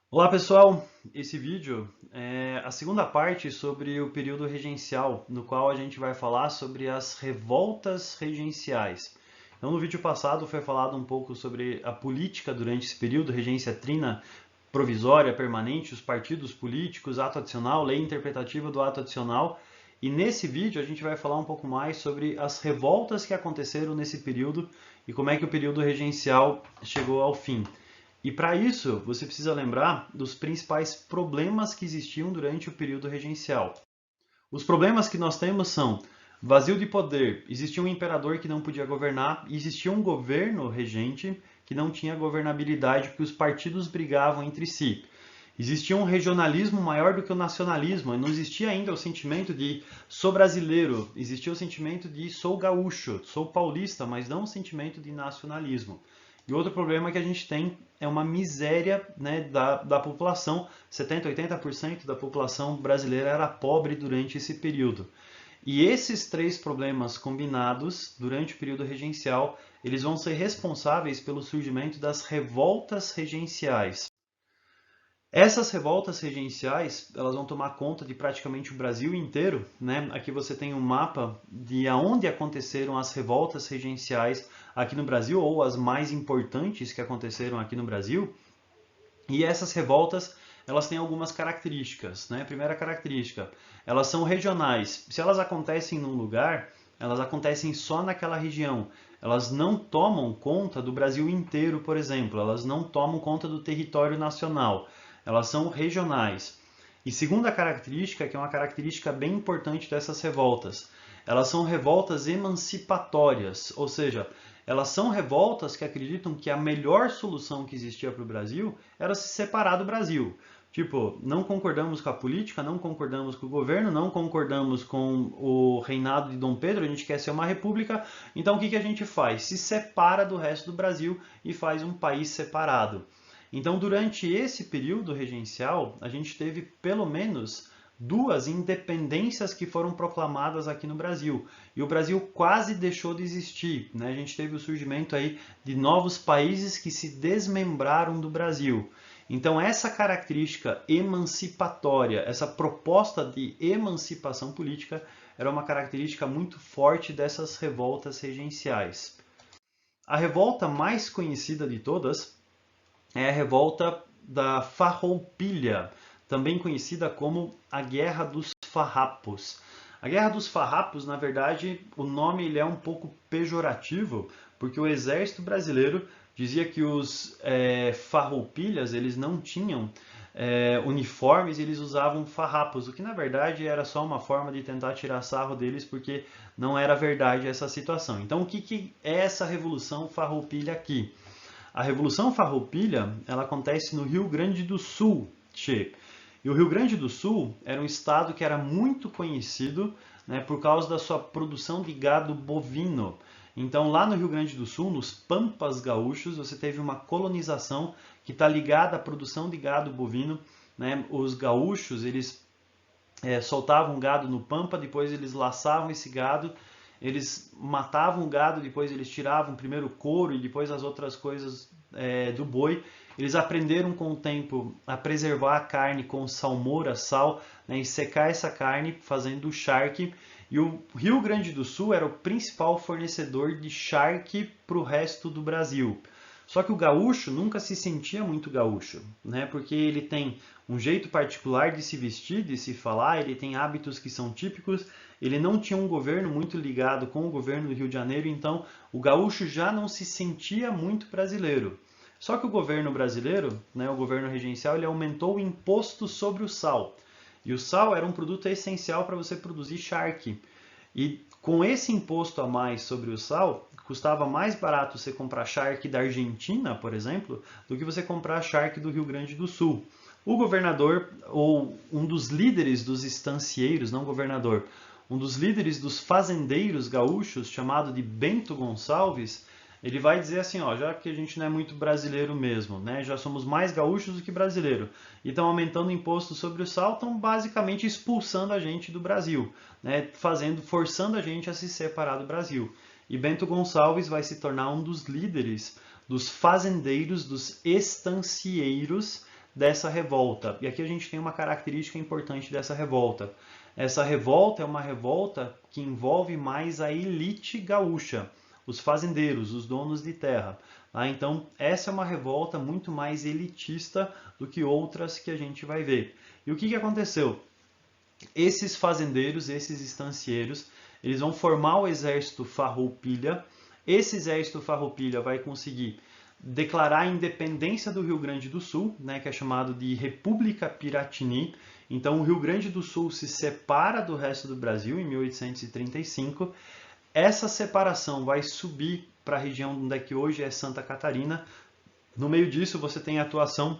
Olá pessoal, esse vídeo é a segunda parte sobre o período regencial, no qual a gente vai falar sobre as revoltas regenciais. Então, no vídeo passado foi falado um pouco sobre a política durante esse período, regência trina, provisória, permanente, os partidos políticos, ato adicional, lei interpretativa do ato adicional. E nesse vídeo a gente vai falar um pouco mais sobre as revoltas que aconteceram nesse período e como é que o período regencial chegou ao fim. E para isso, você precisa lembrar dos principais problemas que existiam durante o período regencial. Os problemas que nós temos são vazio de poder, existia um imperador que não podia governar, e existia um governo regente que não tinha governabilidade porque os partidos brigavam entre si. Existia um regionalismo maior do que o nacionalismo, não existia ainda o sentimento de sou brasileiro, existia o sentimento de sou gaúcho, sou paulista, mas não o sentimento de nacionalismo. E outro problema que a gente tem é uma miséria, né, da população. 70, 80% da população brasileira era pobre durante esse período. E esses três problemas combinados durante o período regencial, eles vão ser responsáveis pelo surgimento das revoltas regenciais. Essas revoltas regenciais, elas vão tomar conta de praticamente o Brasil inteiro, né? Aqui você tem um mapa de aonde aconteceram as revoltas regenciais aqui no Brasil, ou as mais importantes que aconteceram aqui no Brasil. E essas revoltas, elas têm algumas características, né? Primeira característica, elas são regionais. Se elas acontecem num lugar, elas acontecem só naquela região. Elas não tomam conta do Brasil inteiro, por exemplo. Elas não tomam conta do território nacional. Elas são regionais. E segunda característica, que é uma característica bem importante dessas revoltas, elas são revoltas emancipatórias, ou seja, elas são revoltas que acreditam que a melhor solução que existia para o Brasil era se separar do Brasil. Tipo, não concordamos com a política, não concordamos com o governo, não concordamos com o reinado de Dom Pedro, a gente quer ser uma república, então o que a gente faz? Se separa do resto do Brasil e faz um país separado. Então, durante esse período regencial, a gente teve pelo menos duas independências que foram proclamadas aqui no Brasil. E o Brasil quase deixou de existir, né? A gente teve o surgimento aí de novos países que se desmembraram do Brasil. Então, essa característica emancipatória, essa proposta de emancipação política, era uma característica muito forte dessas revoltas regenciais. A revolta mais conhecida de todas é a revolta da Farroupilha, também conhecida como a Guerra dos Farrapos. A Guerra dos Farrapos, na verdade, o nome ele é um pouco pejorativo, porque o exército brasileiro dizia que os farroupilhas eles não tinham uniformes e eles usavam farrapos, o que na verdade era só uma forma de tentar tirar sarro deles, porque não era verdade essa situação. Então, o que é essa revolução farroupilha aqui? A Revolução Farroupilha ela acontece no Rio Grande do Sul, che. E o Rio Grande do Sul era um estado que era muito conhecido, né, por causa da sua produção de gado bovino. Então, lá no Rio Grande do Sul, nos Pampas Gaúchos, você teve uma colonização que está ligada à produção de gado bovino. Né? Os gaúchos eles soltavam gado no pampa, depois eles laçavam esse gado, eles matavam o gado, depois eles tiravam primeiro o couro e depois as outras coisas do boi. Eles aprenderam com o tempo a preservar a carne com salmoura, sal, né, e secar essa carne fazendo charque. E o Rio Grande do Sul era o principal fornecedor de charque para o resto do Brasil. Só que o gaúcho nunca se sentia muito gaúcho, né? Porque ele tem um jeito particular de se vestir, de se falar, ele tem hábitos que são típicos, ele não tinha um governo muito ligado com o governo do Rio de Janeiro, então o gaúcho já não se sentia muito brasileiro. Só que o governo brasileiro, né, o governo regencial, ele aumentou o imposto sobre o sal. E o sal era um produto essencial para você produzir charque. E com esse imposto a mais sobre o sal, custava mais barato você comprar charque da Argentina, por exemplo, do que você comprar charque do Rio Grande do Sul. O governador, ou um dos líderes dos estancieiros, não governador, um dos líderes dos fazendeiros gaúchos, chamado de Bento Gonçalves, ele vai dizer assim, ó, já que a gente não é muito brasileiro mesmo, né, já somos mais gaúchos do que brasileiro, e estão aumentando o imposto sobre o sal, estão basicamente expulsando a gente do Brasil, né, forçando a gente a se separar do Brasil. E Bento Gonçalves vai se tornar um dos líderes dos fazendeiros, dos estancieiros dessa revolta. E aqui a gente tem uma característica importante dessa revolta. Essa revolta é uma revolta que envolve mais a elite gaúcha, os fazendeiros, os donos de terra. Então, essa é uma revolta muito mais elitista do que outras que a gente vai ver. E o que aconteceu? Esses fazendeiros, esses estancieiros, eles vão formar o exército Farroupilha. Esse exército Farroupilha vai conseguir declarar a independência do Rio Grande do Sul, né, que é chamado de República Piratini. Então, o Rio Grande do Sul se separa do resto do Brasil em 1835. Essa separação vai subir para a região onde é que hoje é Santa Catarina. No meio disso, você tem a atuação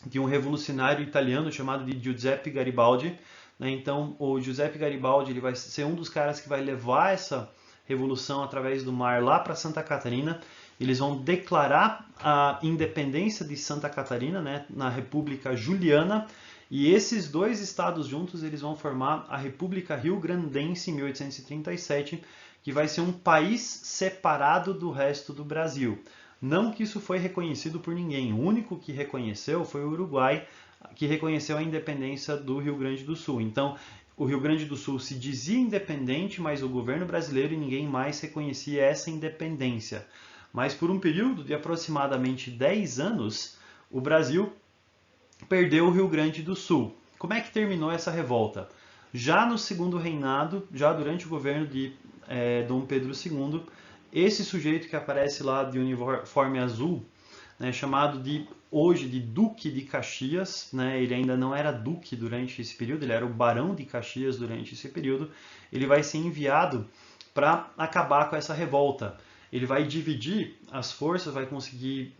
de um revolucionário italiano chamado de Giuseppe Garibaldi. Então, o Giuseppe Garibaldi ele vai ser um dos caras que vai levar essa revolução através do mar lá para Santa Catarina. Eles vão declarar a independência de Santa Catarina, né, na República Juliana, e esses dois estados juntos eles vão formar a República Rio-Grandense em 1837, que vai ser um país separado do resto do Brasil. Não que isso foi reconhecido por ninguém, o único que reconheceu foi o Uruguai, que reconheceu a independência do Rio Grande do Sul. Então, o Rio Grande do Sul se dizia independente, mas o governo brasileiro e ninguém mais reconhecia essa independência. Mas por um período de aproximadamente 10 anos, o Brasil perdeu o Rio Grande do Sul. Como é que terminou essa revolta? Já no segundo reinado, já durante o governo de Dom Pedro II, esse sujeito que aparece lá de uniforme azul, né, chamado hoje de Duque de Caxias, né, ele ainda não era duque durante esse período, ele era o Barão de Caxias durante esse período, ele vai ser enviado para acabar com essa revolta. Ele vai dividir as forças, vai conseguir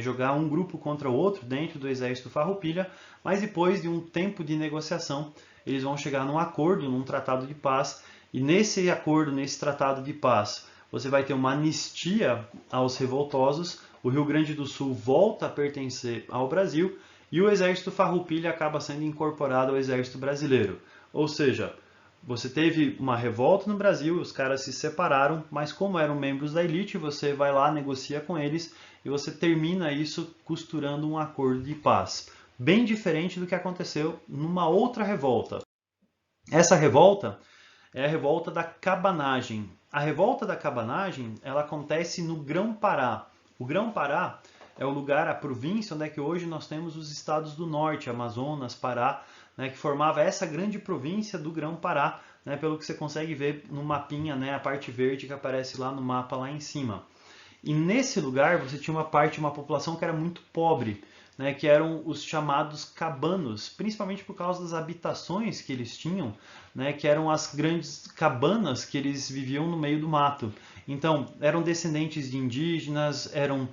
jogar um grupo contra o outro dentro do exército Farroupilha, mas depois de um tempo de negociação, eles vão chegar num acordo, num tratado de paz, e nesse acordo, nesse tratado de paz, você vai ter uma anistia aos revoltosos, o Rio Grande do Sul volta a pertencer ao Brasil e o exército Farroupilha acaba sendo incorporado ao exército brasileiro. Ou seja, você teve uma revolta no Brasil, os caras se separaram, mas como eram membros da elite, você vai lá, negocia com eles e você termina isso costurando um acordo de paz. Bem diferente do que aconteceu numa outra revolta. Essa revolta é a revolta da cabanagem. A revolta da cabanagem, ela acontece no Grão-Pará. O Grão-Pará é o lugar, a província onde é que hoje nós temos os estados do norte, Amazonas, Pará, né, que formava essa grande província do Grão-Pará, né, pelo que você consegue ver no mapinha, né, a parte verde que aparece lá no mapa lá em cima. E nesse lugar você tinha uma população que era muito pobre, né, que eram os chamados cabanos, principalmente por causa das habitações que eles tinham, né, que eram as grandes cabanas que eles viviam no meio do mato. Então, eram descendentes de indígenas, eram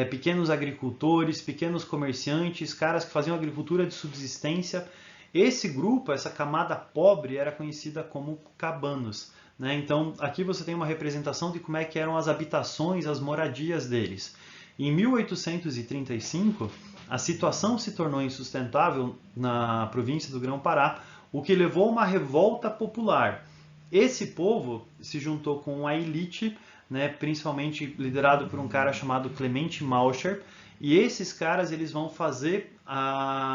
pequenos agricultores, pequenos comerciantes, caras que faziam agricultura de subsistência. Esse grupo, essa camada pobre, era conhecida como cabanos. Né? Então, aqui você tem uma representação de como é que eram as habitações, as moradias deles. Em 1835, a situação se tornou insustentável na província do Grão-Pará, o que levou a uma revolta popular. Esse povo se juntou com a elite, né, principalmente liderado por um cara chamado Clemente Maucher, e esses caras eles vão fazer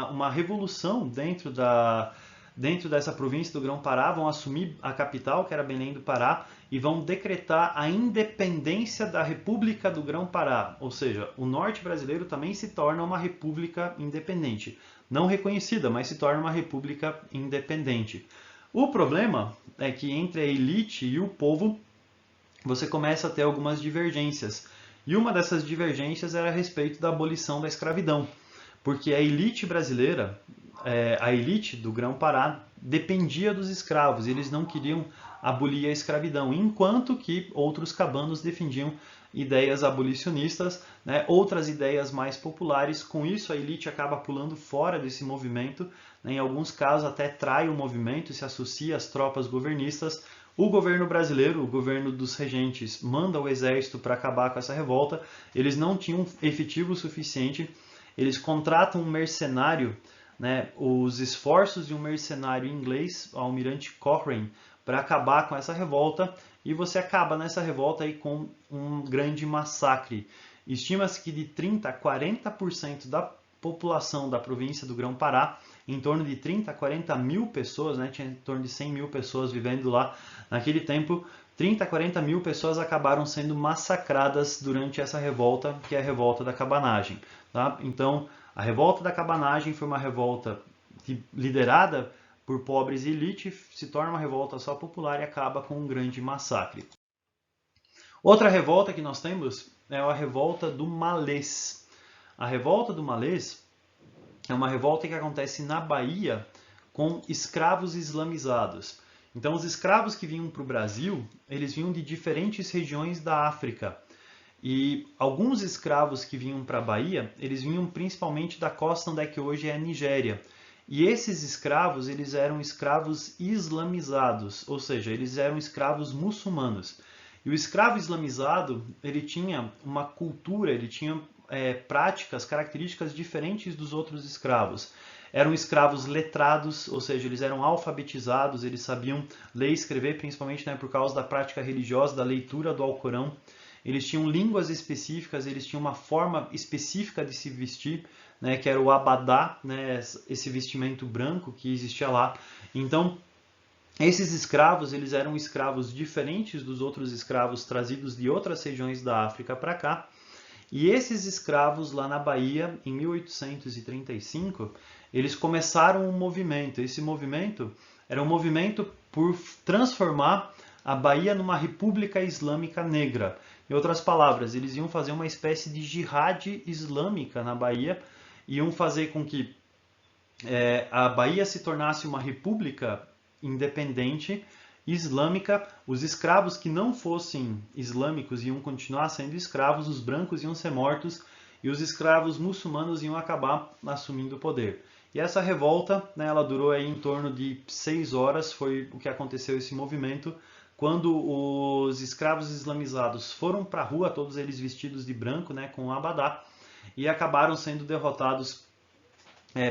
uma revolução dentro dessa província do Grão-Pará, vão assumir a capital, que era Belém do Pará, e vão decretar a independência da República do Grão-Pará. Ou seja, o norte brasileiro também se torna uma república independente. Não reconhecida, mas se torna uma república independente. O problema é que entre a elite e o povo, você começa a ter algumas divergências. E uma dessas divergências era a respeito da abolição da escravidão. Porque a elite brasileira, a elite do Grão-Pará, dependia dos escravos. Eles não queriam abolir a escravidão, enquanto que outros cabanos defendiam ideias abolicionistas, né, outras ideias mais populares. Com isso, a elite acaba pulando fora desse movimento, né, em alguns casos até trai o movimento e se associa às tropas governistas. O governo brasileiro, o governo dos regentes, manda o exército para acabar com essa revolta. Eles não tinham efetivo suficiente, eles contratam um mercenário, né, os esforços de um mercenário inglês, o almirante Cochrane, para acabar com essa revolta, e você acaba nessa revolta aí com um grande massacre. Estima-se que de 30% a 40% população da província do Grão-Pará, em torno de 30 a 40 mil pessoas, né? Tinha em torno de 100 mil pessoas vivendo lá naquele tempo. 30 a 40 mil pessoas acabaram sendo massacradas durante essa revolta, que é a revolta da cabanagem. Tá? Então, a revolta da cabanagem foi uma revolta liderada por pobres e elite, se torna uma revolta só popular e acaba com um grande massacre. Outra revolta que nós temos é a revolta do Malês. A revolta do Malês é uma revolta que acontece na Bahia com escravos islamizados. Então, os escravos que vinham para o Brasil, eles vinham de diferentes regiões da África. E alguns escravos que vinham para a Bahia, eles vinham principalmente da costa onde é que hoje é a Nigéria. E esses escravos, eles eram escravos islamizados, ou seja, eles eram escravos muçulmanos. E o escravo islamizado, ele tinha uma cultura, ele tinha práticas, características diferentes dos outros escravos. Eram escravos letrados, ou seja, eles eram alfabetizados, eles sabiam ler e escrever, principalmente, né, por causa da prática religiosa, da leitura do Alcorão. Eles tinham línguas específicas, eles tinham uma forma específica de se vestir, né, que era o abadá, né, esse vestimento branco que existia lá. Então, esses escravos, eles eram escravos diferentes dos outros escravos trazidos de outras regiões da África para cá. E esses escravos lá na Bahia, em 1835, eles começaram um movimento. Esse movimento era um movimento por transformar a Bahia numa república islâmica negra. Em outras palavras, eles iam fazer uma espécie de jihad islâmica na Bahia, iam fazer com que a Bahia se tornasse uma república independente islâmica. Os escravos que não fossem islâmicos iam continuar sendo escravos, os brancos iam ser mortos e os escravos muçulmanos iam acabar assumindo o poder. E essa revolta, né, ela durou aí em torno de 6 horas, foi o que aconteceu esse movimento, quando os escravos islamizados foram para a rua, todos eles vestidos de branco, né, com abadá, e acabaram sendo derrotados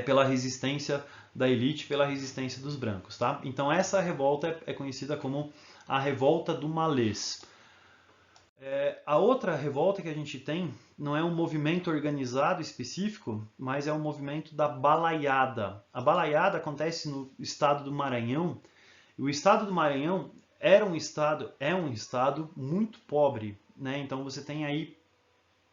pela resistência da elite, pela resistência dos brancos. Tá? Então essa revolta é conhecida como a revolta do Malês. A outra revolta que a gente tem não é um movimento organizado específico, mas é um movimento da balaiada. A balaiada acontece no estado do Maranhão. E o estado do Maranhão é um estado muito pobre, né? Então você tem aí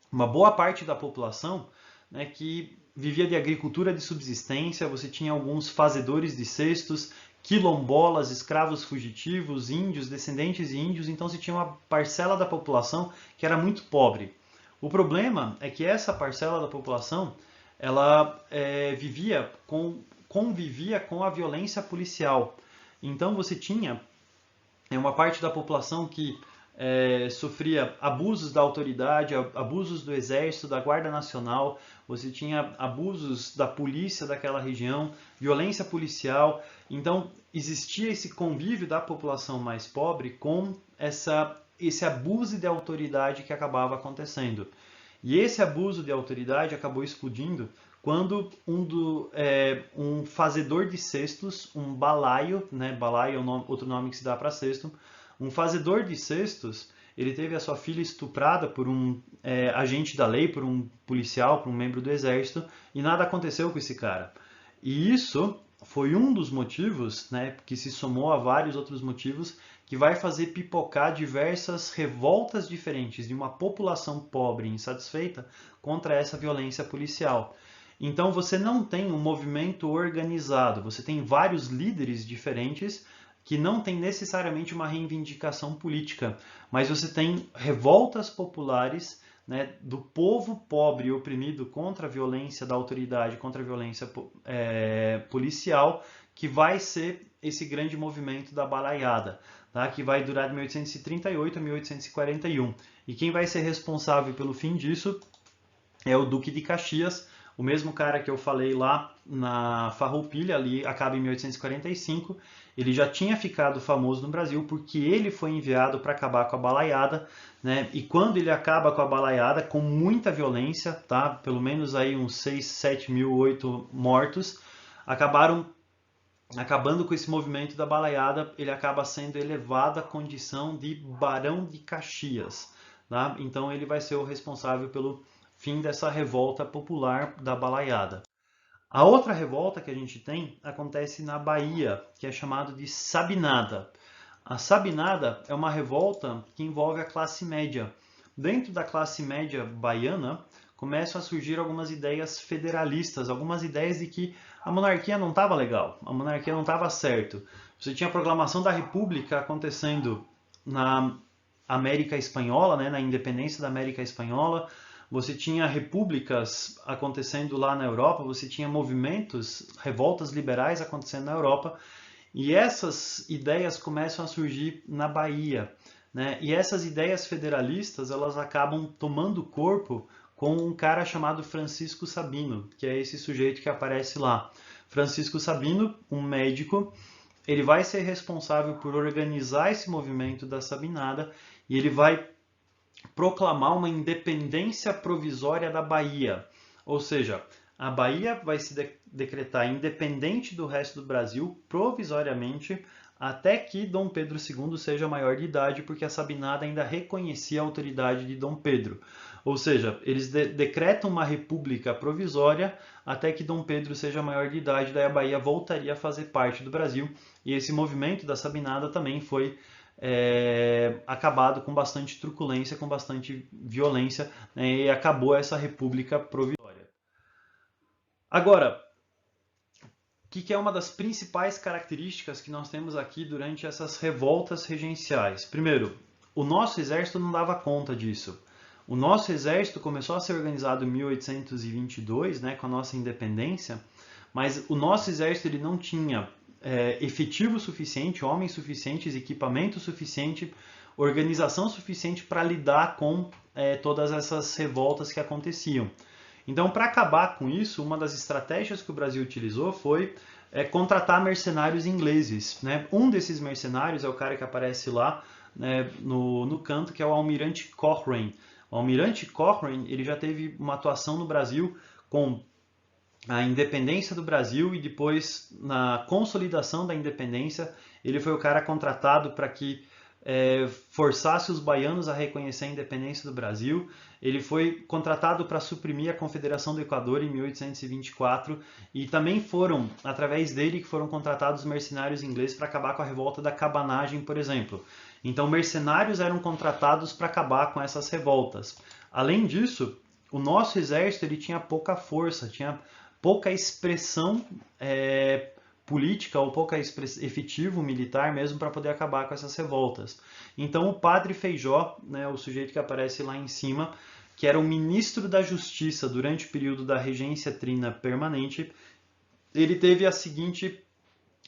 uma boa parte da população, né, que vivia de agricultura de subsistência. Você tinha alguns fazedores de cestos, quilombolas, escravos fugitivos, índios, descendentes de índios. Então você tinha uma parcela da população que era muito pobre. O problema é que essa parcela da população ela convivia com a violência policial. Então você tinha uma parte da população que sofria abusos da autoridade, abusos do exército, da Guarda Nacional. Você tinha abusos da polícia daquela região, violência policial. Então existia esse convívio da população mais pobre com esse abuso de autoridade que acabava acontecendo. E esse abuso de autoridade acabou explodindo quando um fazedor de cestos, um balaio, né? Balaio é outro nome que se dá para cesto, um fazedor de cestos, ele teve a sua filha estuprada por um agente da lei, por um policial, por um membro do exército, e nada aconteceu com esse cara. E isso foi um dos motivos, né, que se somou a vários outros motivos, que vai fazer pipocar diversas revoltas diferentes de uma população pobre e insatisfeita contra essa violência policial. Então você não tem um movimento organizado, você tem vários líderes diferentes que não tem necessariamente uma reivindicação política, mas você tem revoltas populares, né, do povo pobre e oprimido contra a violência da autoridade, contra a violência policial, que vai ser esse grande movimento da balaiada, tá? Que vai durar de 1838 a 1841. E quem vai ser responsável pelo fim disso é o Duque de Caxias, o mesmo cara que eu falei lá na Farroupilha, ali acaba em 1845, ele já tinha ficado famoso no Brasil porque ele foi enviado para acabar com a balaiada, né? E quando ele acaba com a balaiada, com muita violência, tá? Pelo menos aí uns 6, 7 mil, 8 mortos, acabando com esse movimento da balaiada, ele acaba sendo elevado à condição de Barão de Caxias, tá? Então ele vai ser o responsável pelo fim dessa revolta popular da balaiada. A outra revolta que a gente tem acontece na Bahia, que é chamado de Sabinada. A Sabinada é uma revolta que envolve a classe média. Dentro da classe média baiana, começam a surgir algumas ideias federalistas, algumas ideias de que a monarquia não estava legal, a monarquia não estava certo. Você tinha a proclamação da República acontecendo na América Espanhola, né, na independência da América Espanhola, você tinha repúblicas acontecendo lá na Europa, você tinha movimentos, revoltas liberais acontecendo na Europa, e essas ideias começam a surgir na Bahia, né? E essas ideias federalistas, elas acabam tomando corpo com um cara chamado Francisco Sabino, que é esse sujeito que aparece lá. Francisco Sabino, um médico, ele vai ser responsável por organizar esse movimento da Sabinada e ele vai proclamar uma independência provisória da Bahia. Ou seja, a Bahia vai se decretar independente do resto do Brasil provisoriamente até que Dom Pedro II seja maior de idade, porque a Sabinada ainda reconhecia a autoridade de Dom Pedro. Ou seja, eles decretam uma república provisória até que Dom Pedro seja maior de idade, daí a Bahia voltaria a fazer parte do Brasil. E esse movimento da Sabinada também foi acabado com bastante truculência, com bastante violência, né, e acabou essa república provisória. Agora, o que é uma das principais características que nós temos aqui durante essas revoltas regenciais? Primeiro, o nosso exército não dava conta disso. O nosso exército começou a ser organizado em 1822, né, com a nossa independência, mas o nosso exército ele não tinha efetivo suficiente, homens suficientes, equipamento suficiente, organização suficiente para lidar com todas essas revoltas que aconteciam. Então, para acabar com isso, uma das estratégias que o Brasil utilizou foi contratar mercenários ingleses, né? Um desses mercenários é o cara que aparece lá, né, no canto, que é o Almirante Cochrane. O Almirante Cochrane ele já teve uma atuação no Brasil com a independência do Brasil e depois na consolidação da independência ele foi o cara contratado para que forçasse os baianos a reconhecer a independência do Brasil. Ele foi contratado para suprimir a Confederação do Equador em 1824 e também foram, através dele, que foram contratados mercenários ingleses para acabar com a revolta da cabanagem, por exemplo. Então, mercenários eram contratados para acabar com essas revoltas. Além disso, o nosso exército ele tinha pouca força, tinha pouca expressão política ou pouca efetivo militar mesmo para poder acabar com essas revoltas. Então o padre Feijó, né, o sujeito que aparece lá em cima, que era o ministro da Justiça durante o período da regência trina permanente, ele teve a seguinte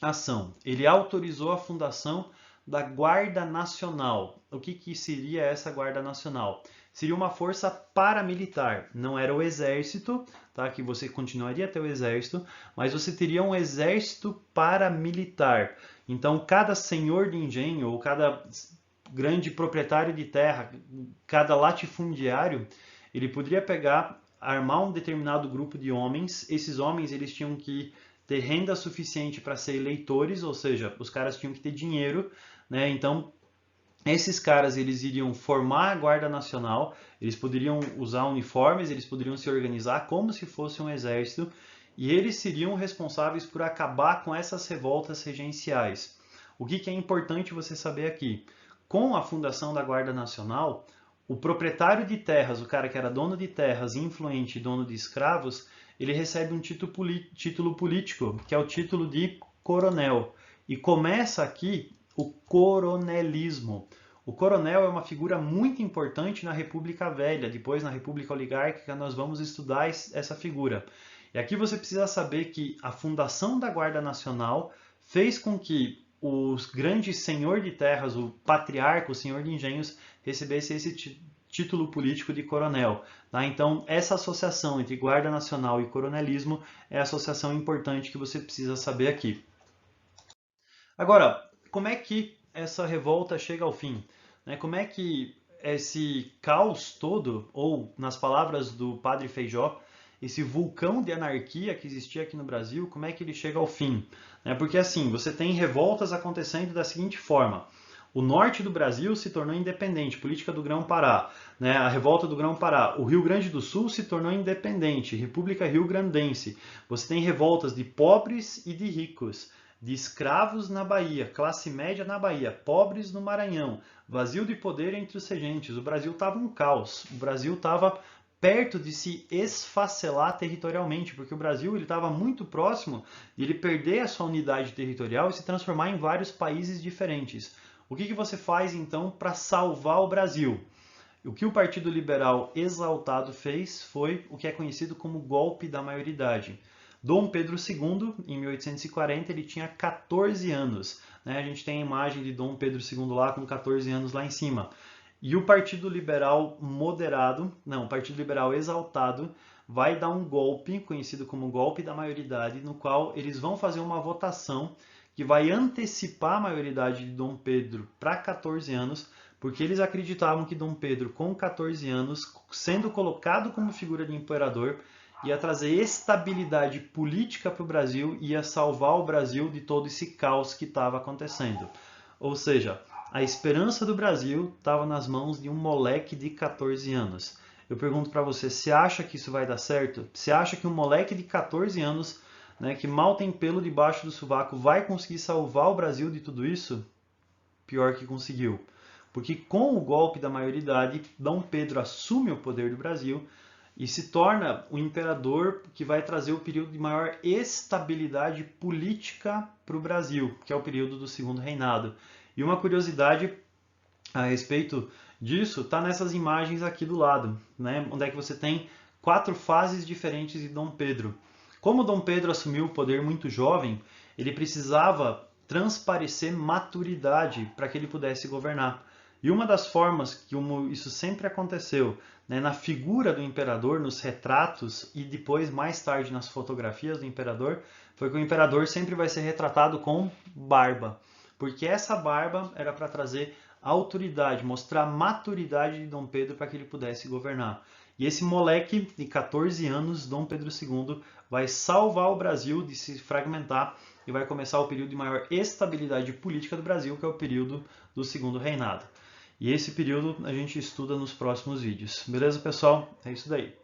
ação. Ele autorizou a fundação da Guarda Nacional. O que seria essa Guarda Nacional? Seria uma força paramilitar, não era o exército, tá? Que você continuaria a ter o exército, mas você teria um exército paramilitar. Então, cada senhor de engenho, ou cada grande proprietário de terra, cada latifundiário, ele poderia pegar, armar um determinado grupo de homens. Esses homens eles tinham que ter renda suficiente para ser eleitores, ou seja, os caras tinham que ter dinheiro, né? Então, esses caras eles iriam formar a Guarda Nacional, eles poderiam usar uniformes, eles poderiam se organizar como se fosse um exército, e eles seriam responsáveis por acabar com essas revoltas regenciais. O que é importante você saber aqui? Com a fundação da Guarda Nacional, o proprietário de terras, o cara que era dono de terras, influente e dono de escravos, ele recebe um título político, que é o título de coronel. E começa aqui o coronelismo. O coronel é uma figura muito importante na República Velha, depois na República Oligárquica nós vamos estudar essa figura. E aqui você precisa saber que a fundação da Guarda Nacional fez com que os grandes senhor de terras, o patriarca, o senhor de engenhos, recebesse esse título político de coronel. Tá? Então, essa associação entre Guarda Nacional e coronelismo é a associação importante que você precisa saber aqui. Agora, como é que essa revolta chega ao fim? Como é que esse caos todo, ou nas palavras do padre Feijó, esse vulcão de anarquia que existia aqui no Brasil, como é que ele chega ao fim? Porque assim, você tem revoltas acontecendo da seguinte forma. O norte do Brasil se tornou independente, política do Grão-Pará, né? A revolta do Grão-Pará. O Rio Grande do Sul se tornou independente, República Rio-Grandense. Você tem revoltas de pobres e de ricos, de escravos na Bahia, classe média na Bahia, pobres no Maranhão, vazio de poder entre os regentes. O Brasil estava um caos, o Brasil estava perto de se esfacelar territorialmente, porque o Brasil estava muito próximo de ele perder a sua unidade territorial e se transformar em vários países diferentes. O que você faz então para salvar o Brasil? O que o Partido Liberal exaltado fez foi o que é conhecido como golpe da maioridade. Dom Pedro II, em 1840, ele tinha 14 anos. Né? A gente tem a imagem de Dom Pedro II lá com 14 anos lá em cima. E o Partido Liberal moderado, não, o Partido Liberal exaltado, vai dar um golpe, conhecido como golpe da maioridade, no qual eles vão fazer uma votação que vai antecipar a maioridade de Dom Pedro para 14 anos, porque eles acreditavam que Dom Pedro, com 14 anos, sendo colocado como figura de imperador, ia trazer estabilidade política para o Brasil e ia salvar o Brasil de todo esse caos que estava acontecendo. Ou seja, a esperança do Brasil estava nas mãos de um moleque de 14 anos. Eu pergunto para você, você acha que isso vai dar certo? Você acha que um moleque de 14 anos, né, que mal tem pelo debaixo do sovaco, vai conseguir salvar o Brasil de tudo isso? Pior que conseguiu. Porque com o golpe da maioridade, Dom Pedro assume o poder do Brasil e se torna o imperador que vai trazer o período de maior estabilidade política para o Brasil, que é o período do Segundo Reinado. E uma curiosidade a respeito disso está nessas imagens aqui do lado, né? Onde é que você tem 4 fases diferentes de Dom Pedro. Como Dom Pedro assumiu o poder muito jovem, ele precisava transparecer maturidade para que ele pudesse governar. E uma das formas que isso sempre aconteceu, né, na figura do imperador, nos retratos e depois, mais tarde, nas fotografias do imperador, foi que o imperador sempre vai ser retratado com barba. Porque essa barba era para trazer autoridade, mostrar a maturidade de Dom Pedro para que ele pudesse governar. E esse moleque de 14 anos, Dom Pedro II, vai salvar o Brasil de se fragmentar e vai começar o período de maior estabilidade política do Brasil, que é o período do Segundo Reinado. E esse período a gente estuda nos próximos vídeos. Beleza, pessoal? É isso daí.